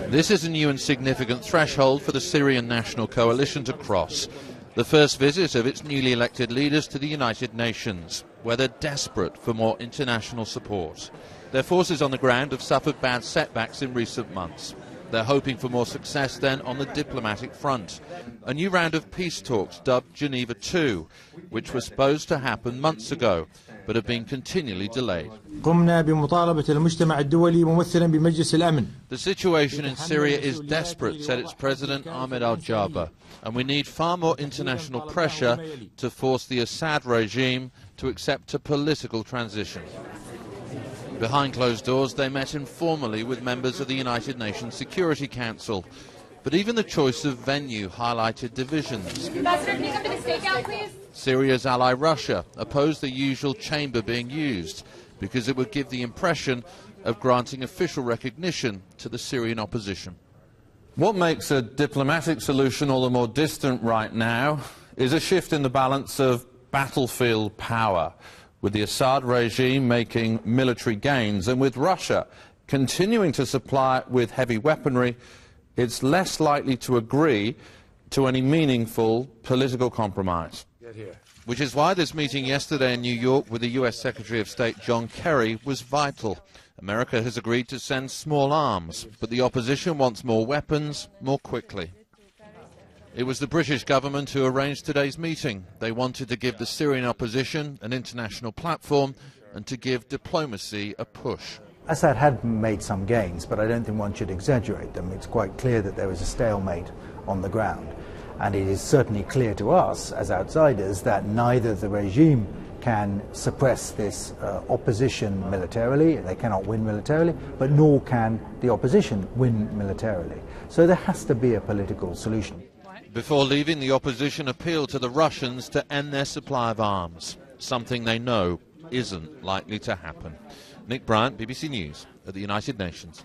This is a new and significant threshold for the Syrian National Coalition to cross. The first visit of its newly elected leaders to the United Nations, where they're desperate for more international support. Their forces on the ground have suffered bad setbacks in recent months. They're hoping for more success then on the diplomatic front. A new round of peace talks dubbed Geneva II, which was supposed to happen months ago, but have been continually delayed. The situation in Syria is desperate, said its president Ahmed al-Jaber, and we need far more international pressure to force the Assad regime to accept a political transition. Behind closed doors, they met informally with members of the United Nations Security Council. But even the choice of venue highlighted divisions. Ambassador, can you come to the stakeout, please? Syria's ally Russia opposed the usual chamber being used because it would give the impression of granting official recognition to the Syrian opposition. What makes a diplomatic solution all the more distant right now is a shift in the balance of battlefield power, with the Assad regime making military gains and with Russia continuing to supply it with heavy weaponry. It's less likely to agree to any meaningful political compromise. Which is why this meeting yesterday in New York with the US Secretary of State John Kerry was vital. America has agreed to send small arms, but the opposition wants more weapons more quickly. It was the British government who arranged today's meeting. They wanted to give the Syrian opposition an international platform and to give diplomacy a push. Assad had made some gains, but I don't think one should exaggerate them. It's quite clear that there was a stalemate on the ground. And it is certainly clear to us, as outsiders, that neither the regime can suppress this opposition militarily, they cannot win militarily, but nor can the opposition win militarily. So there has to be a political solution. Before leaving, the opposition appealed to the Russians to end their supply of arms, something they know isn't likely to happen. Nick Bryant, BBC News at the United Nations.